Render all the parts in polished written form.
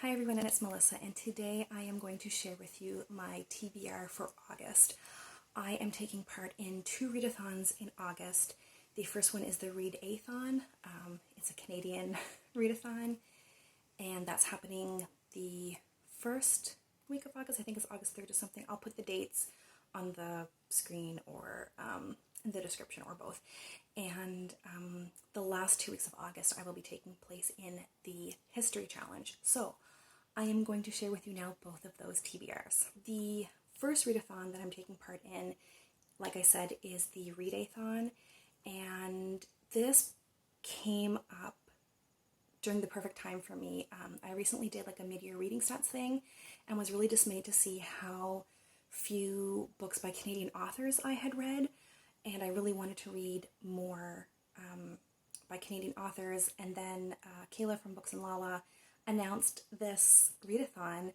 Hi everyone, and it's Melissa, and today I am going to share with you my TBR for August. I am taking part in 2 readathons in August. The first one is the read-eh-thon. It's a Canadian readathon, and that's happening the first week of August. I think it's August 3rd or something. I'll put the dates on the screen or in the description or both. And the last 2 weeks of August, I will be taking place in the History Challenge. So I am going to share with you now both of those TBRs. The first readathon that I'm taking part in, like I said, is the read-eh-thon, and this came up during the perfect time for me. I recently did like a mid-year reading stats thing and was really dismayed to see how few books by Canadian authors I had read, and I really wanted to read more by Canadian authors. And then Kayla from Books and Lala announced this readathon,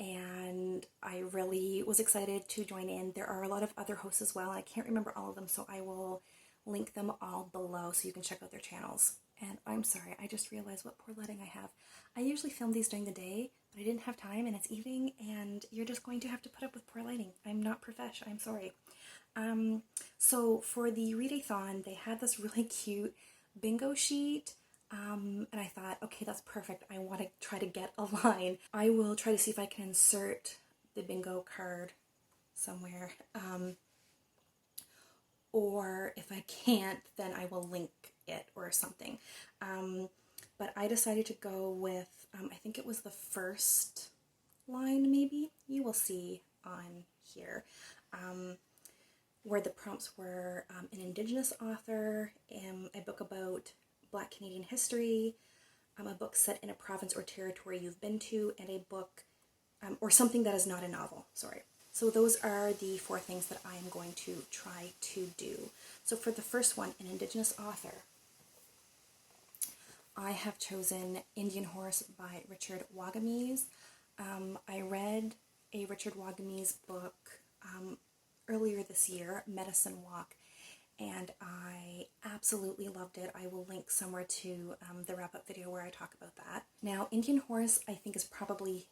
and I really was excited to join in. There are a lot of other hosts as well. I can't remember all of them, so I will link them all below so you can check out their channels. And I'm sorry, I just realized what poor lighting I have. I usually film these during the day, but I didn't have time, and it's evening, and you're just going to have to put up with poor lighting. I'm not profesh, I'm sorry. So for the read-eh-thon, they had this really cute bingo sheet, and I thought, okay, that's perfect. I want to try to get a line. I will try to see if I can insert the bingo card somewhere, or if I can't, then I will link it or something. But I decided to go with, I think it was the first line, maybe. You will see on here, where the prompts were an Indigenous author, a book about Black Canadian history, a book set in a province or territory you've been to, and a book, or something that is not a novel, sorry. So those are the 4 things that I am going to try to do. So for the first one, an Indigenous author, I have chosen Indian Horse by Richard Wagamese. I read a Richard Wagamese book earlier this year, Medicine Walk, and I absolutely loved it. I will link somewhere to the wrap-up video where I talk about that. Now, Indian Horse, I think, is probably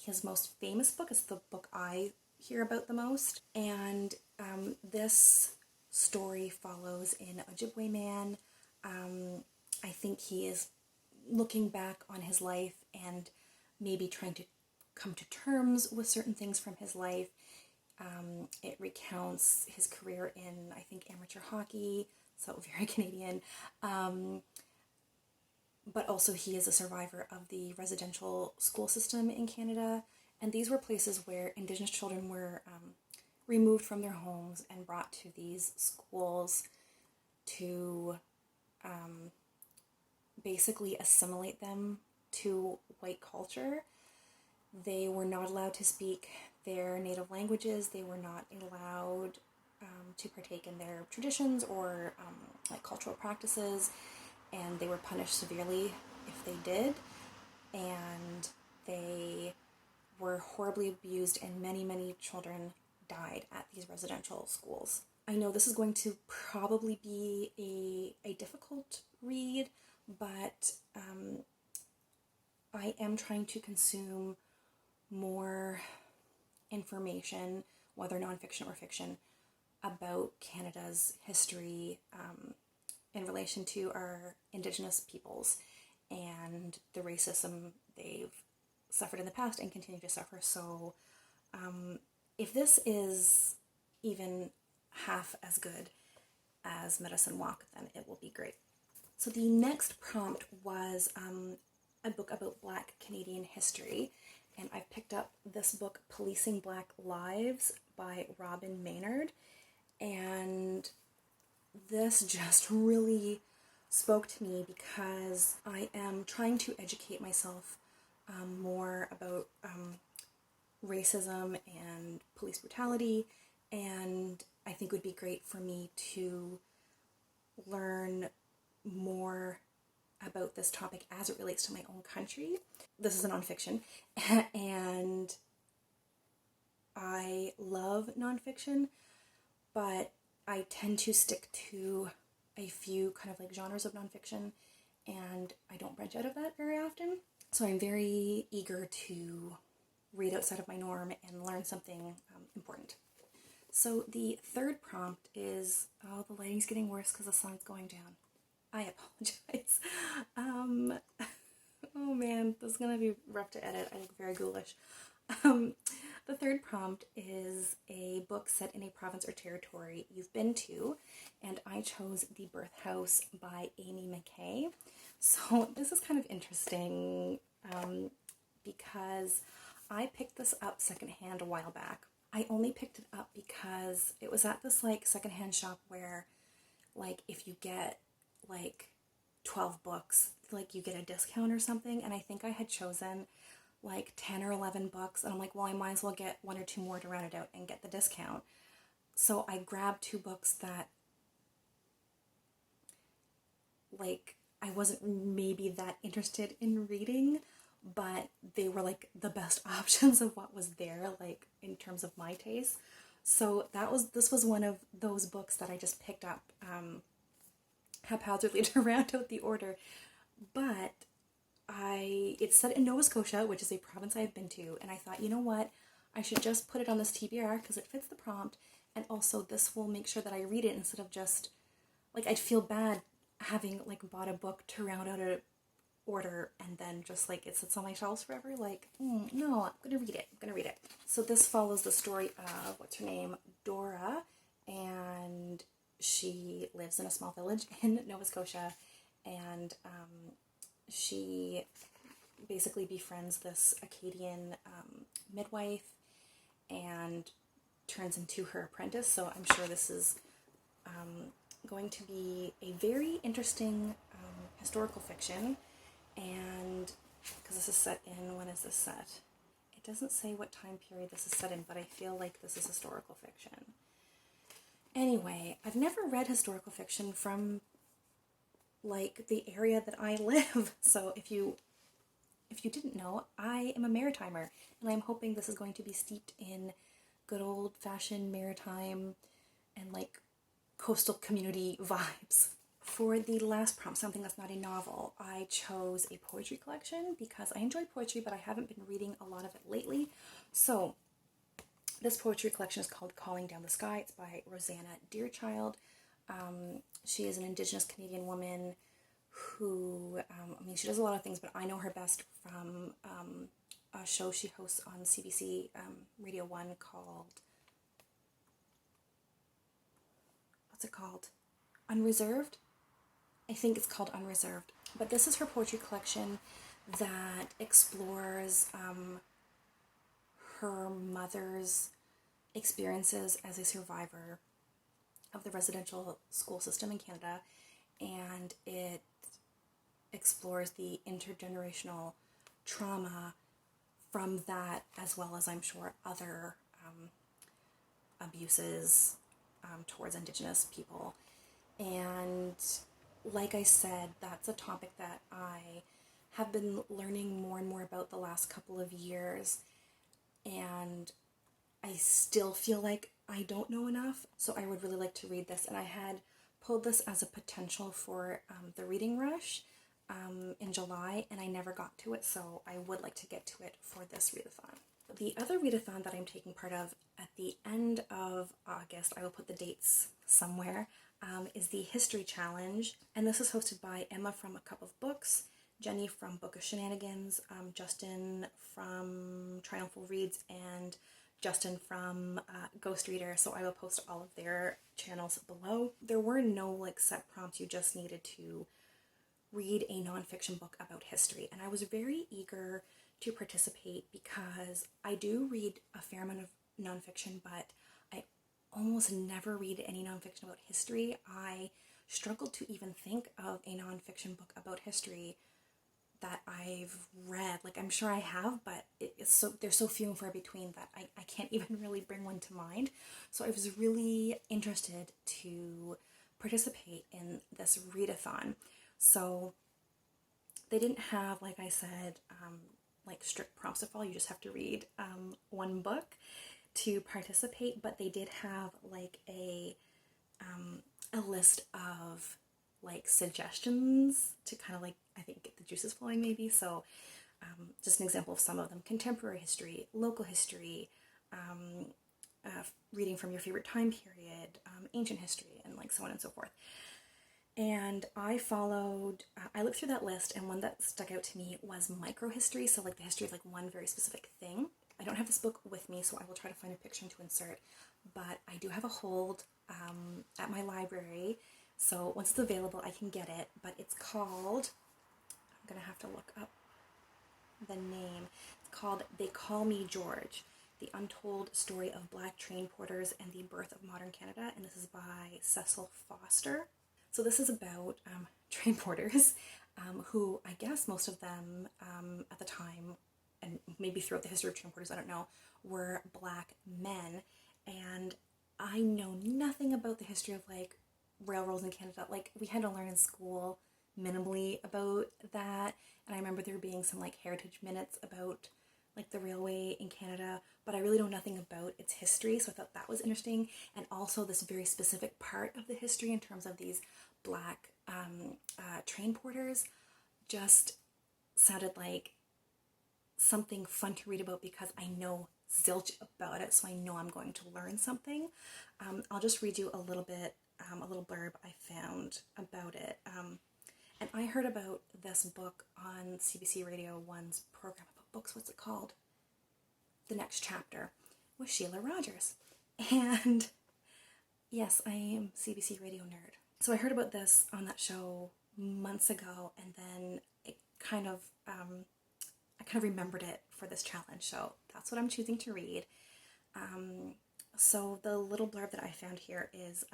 his most famous book. It's the book I hear about the most, and this story follows an Ojibwe man. I think he is looking back on his life and maybe trying to come to terms with certain things from his life. It recounts his career in, I think, amateur hockey, so very Canadian, but also he is a survivor of the residential school system in Canada, and these were places where Indigenous children were removed from their homes and brought to these schools to basically assimilate them to white culture. They were not allowed to speak their native languages. They were not allowed to partake in their traditions or like cultural practices, and they were punished severely if they did. And they were horribly abused, and many, many children died at these residential schools. I know this is going to probably be a difficult read, but I am trying to consume more information, whether nonfiction or fiction, about Canada's history in relation to our Indigenous peoples and the racism they've suffered in the past and continue to suffer. So if this is even half as good as Medicine Walk, then it will be great. So the next prompt was a book about Black Canadian history, and I picked up this book, Policing Black Lives by Robyn Maynard, and this just really spoke to me because I am trying to educate myself more about racism and police brutality, and I think it would be great for me to learn more about this topic as it relates to my own country. This is a nonfiction, and I love nonfiction, but I tend to stick to a few kind of like genres of nonfiction, and I don't branch out of that very often. So I'm very eager to read outside of my norm and learn something important. So the third prompt is, oh, the lighting's getting worse because the sun's going down. I apologize. Oh man, this is gonna be rough to edit. I look very ghoulish. The third prompt is a book set in a province or territory you've been to, and I chose The Birth House by Amy McKay. So this is kind of interesting because I picked this up secondhand a while back. I only picked it up because it was at this like secondhand shop where like if you get like 12 books, like you get a discount or something, and I think I had chosen like 10 or 11 books, and I'm like, well, I might as well get one or two more to round it out and get the discount. So I grabbed two books that like I wasn't maybe that interested in reading, but they were like the best options of what was there, like in terms of my taste. So this was one of those books that I just picked up haphazardly to round out the order. But it's set in Nova Scotia, which is a province I've been to, and I thought, you know what, I should just put it on this TBR because it fits the prompt, and also this will make sure that I read it instead of just, like, I'd feel bad having, like, bought a book to round out an order and then just, like, it sits on my shelves forever. Like, no, I'm gonna read it. So this follows the story of, what's her name, Dora, and she lives in a small village in Nova Scotia, and she basically befriends this Acadian midwife and turns into her apprentice. So I'm sure this is going to be a very interesting historical fiction. And because this is set in, when is this set? It doesn't say what time period this is set in, but I feel like this is historical fiction. Anyway, I've never read historical fiction from like the area that I live. So if you didn't know, I am a maritimer, and I'm hoping this is going to be steeped in good old-fashioned maritime and like coastal community vibes. For the last prompt, something that's not a novel, I chose a poetry collection because I enjoy poetry, but I haven't been reading a lot of it lately. So this poetry collection is called Calling Down the Sky. It's by Rosanna Deerchild. She is an Indigenous Canadian woman who, she does a lot of things, but I know her best from a show she hosts on CBC Radio 1 called, what's it called? Unreserved? I think it's called Unreserved. But this is her poetry collection that explores her mother's experiences as a survivor of the residential school system in Canada, and it explores the intergenerational trauma from that, as well as, I'm sure, other abuses towards Indigenous people. And like I said, that's a topic that I have been learning more and more about the last couple of years, and I still feel like I don't know enough, so I would really like to read this. And I had pulled this as a potential for the reading rush in July, and I never got to it, so I would like to get to it for this readathon. The other readathon that I'm taking part of at the end of August, I will put the dates somewhere, is the History Challenge, and this is hosted by Emma from A Cup of Books, Jenny from Book of Shenanigans, Justin from Triumphal Reads, and Justin from Ghost Reader. So I will post all of their channels below. There were no like set prompts, you just needed to read a nonfiction book about history, and I was very eager to participate because I do read a fair amount of nonfiction, but I almost never read any nonfiction about history. I struggled to even think of a nonfiction book about history that I've read. Like, I'm sure I have, but they're so few and far between that I can't even really bring one to mind. So I was really interested to participate in this readathon. So they didn't have, like I said, like strict prompts to follow. You just have to read one book to participate, but they did have like a list of like suggestions to kind of like, I think, get the juices flowing maybe. So Just an example of some of them: contemporary history, local history, reading from your favorite time period, ancient history, and like so on and so forth. And I looked through that list, and one that stuck out to me was microhistory, so like the history of like one very specific thing. I don't have this book with me, so I will try to find a picture to insert, but I do have a hold at my library, so once it's available I can get it, but it's called, I'm gonna have to look up the name, it's called They Call Me George, The Untold Story of Black Train Porters and the Birth of Modern Canada, and this is by Cecil Foster. So this is about train porters who, I guess most of them at the time, and maybe throughout the history of train porters, I don't know, were Black men. And I know nothing about the history of like railroads in Canada. Like we had to learn in school minimally about that, and I remember there being some like heritage minutes about like the railway in Canada, but I really know nothing about its history, so I thought that was interesting. And also this very specific part of the history in terms of these Black train porters just sounded like something fun to read about, because I know zilch about it, so I know I'm going to learn something. I'll just read you a little bit, a little blurb I found about it. And I heard about this book on CBC Radio 1's program about books. What's it called? The Next Chapter, with Sheila Rogers. And yes, I am CBC Radio nerd. So I heard about this on that show months ago, and then it kind of, I kind of remembered it for this challenge. So that's what I'm choosing to read. So the little blurb that I found here is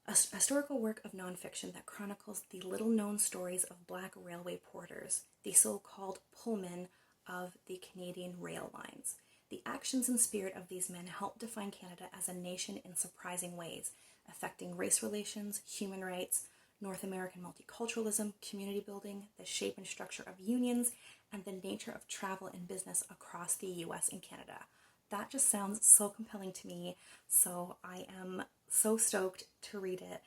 a historical work of nonfiction that chronicles the little-known stories of Black railway porters, the so-called pullmen of the Canadian rail lines. The actions and spirit of these men helped define Canada as a nation in surprising ways, affecting race relations, human rights, North American multiculturalism, community building, the shape and structure of unions, and the nature of travel and business across the US and Canada. That just sounds so compelling to me, so I am so stoked to read it.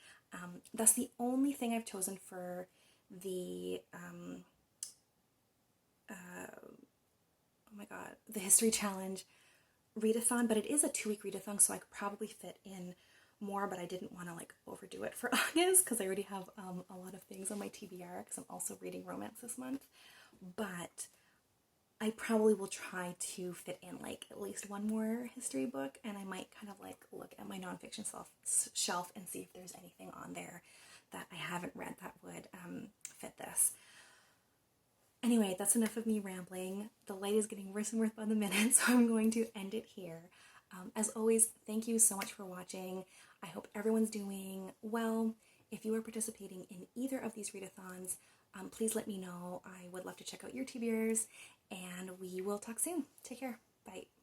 That's the only thing I've chosen for the the history challenge readathon, but it is a 2-week readathon, so I could probably fit in more, but I didn't want to like overdo it for August because I already have a lot of things on my TBR because I'm also reading romance this month. But I probably will try to fit in like at least one more history book, and I might kind of like look at my nonfiction shelf and see if there's anything on there that I haven't read that would fit this. Anyway, that's enough of me rambling. The light is getting worse and worse by the minute, so I'm going to end it here. As always, thank you so much for watching. I hope everyone's doing well. If you are participating in either of these readathons, please let me know. I would love to check out your TBRs, and we will talk soon. Take care. Bye.